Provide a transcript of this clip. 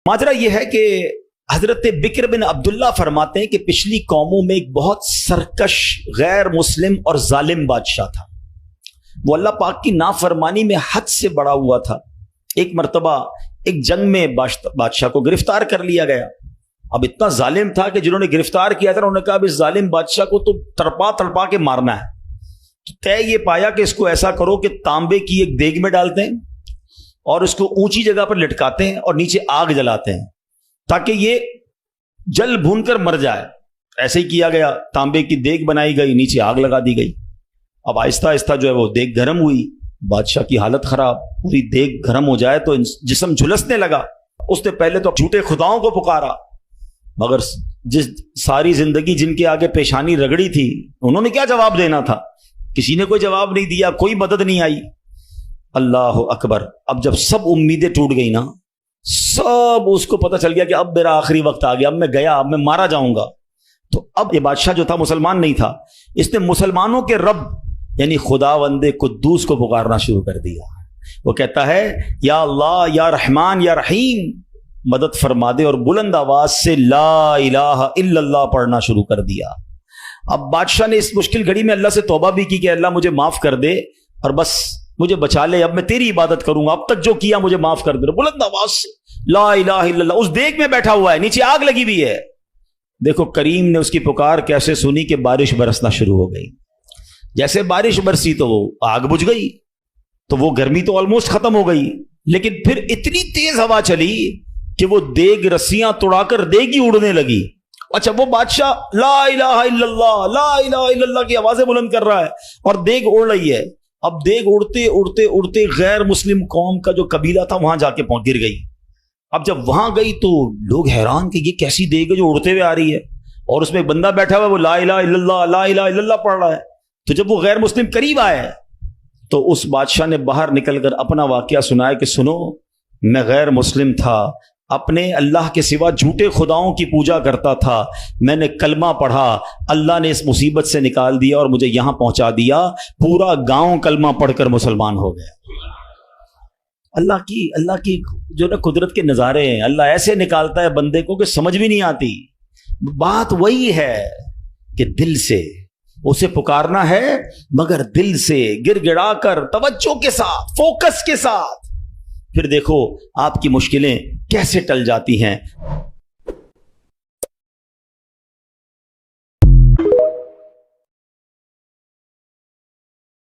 माजरा ये है कि हजरत बिक्र बिन अब्दुल्ला फरमाते हैं कि पिछली कौमों में एक बहुत सरकश, गैर मुस्लिम और जालिम बादशाह था। वो अल्लाह पाक की नाफरमानी में हद से बड़ा हुआ था। एक मर्तबा एक जंग में बादशाह को गिरफ्तार कर लिया गया। अब इतना जालिम था कि जिन्होंने गिरफ्तार किया था उन्होंने कहा अब इस जालिम बादशाह को तो तड़पा तड़पा के मारना है। तो तय ये पाया कि इसको ऐसा करो कि तांबे की एक देग में डालते हैं और उसको ऊंची जगह पर लटकाते हैं और नीचे आग जलाते हैं ताकि ये जल भून कर मर जाए। ऐसे ही किया गया, तांबे की देग बनाई गई, नीचे आग लगा दी गई। अब आहिस्ता आहिस्ता जो है वो देग गर्म हुई, बादशाह की हालत खराब, पूरी देग गर्म हो जाए तो जिस्म झुलसने लगा। उसने पहले तो झूठे खुदाओं को पुकारा, मगर जिस सारी जिंदगी जिनके आगे पेशानी रगड़ी थी उन्होंने क्या जवाब देना था? किसी ने कोई जवाब नहीं दिया, कोई मदद नहीं आई। अल्लाह अकबर। अब जब सब उम्मीदें टूट गई ना, सब उसको पता चल गया कि अब मेरा आखिरी वक्त आ गया, अब मैं गया, अब मैं मारा जाऊंगा। तो अब ये बादशाह जो था मुसलमान नहीं था, इसने मुसलमानों के रब यानी खुदावंदे कुद्दूस को पुकारना शुरू कर दिया। वो कहता है या अल्लाह या रहमान या रहीम मदद फरमा दे, और बुलंद आवाज से ला इलाहा इल्लल्लाह पढ़ना शुरू कर दिया। अब बादशाह ने इस मुश्किल घड़ी में अल्लाह से तौबा भी की कि अल्लाह मुझे माफ कर दे और बस मुझे बचा ले, अब मैं तेरी इबादत करूंगा, अब तक जो किया मुझे माफ कर दे। बुलंद आवाज से ला इलाहा इल्लल्लाह। उस देग में बैठा हुआ है, नीचे आग लगी हुई है। देखो करीम ने उसकी पुकार कैसे सुनी कि बारिश बरसना शुरू हो गई। जैसे बारिश बरसी तो वो आग बुझ गई, तो वो गर्मी तो ऑलमोस्ट खत्म हो गई। लेकिन फिर इतनी तेज हवा चली कि वो देग रस्सियां तोड़ाकर देग ही उड़ने लगी। अच्छा, वो बादशाह ला इलाहा इल्लल्लाह ला इलाहा इल्लल्लाह की आवाजें बुलंद कर रहा है और देग उड़ रही है। अब देग उड़ते उड़ते उड़ते गैर मुस्लिम कौम का जो कबीला था वहां जाके पहुंच गिर गई। अब जब वहां गई तो लोग हैरान कि ये कैसी देग है जो उड़ते हुए आ रही है, और उसमें एक बंदा बैठा हुआ है, वो ला इलाहा इल्लल्लाह पढ़ रहा है। तो जब वो गैर मुस्लिम करीब आए तो उस बादशाह ने बाहर निकलकर अपना वाकया सुनाया कि सुनो, मैं गैर मुस्लिम था, अपने अल्लाह के सिवा झूठे खुदाओं की पूजा करता था, मैंने कलमा पढ़ा, अल्लाह ने इस मुसीबत से निकाल दिया और मुझे यहां पहुंचा दिया। पूरा गांव कलमा पढ़कर मुसलमान हो गया। अल्लाह की जो ना कुदरत के नजारे हैं, अल्लाह ऐसे निकालता है बंदे को कि समझ भी नहीं आती। बात वही है कि दिल से उसे पुकारना है, मगर दिल से गिड़गिड़ा कर तवज्जो के साथ, फोकस के साथ, फिर देखो आपकी मुश्किलें कैसे टल जाती हैं।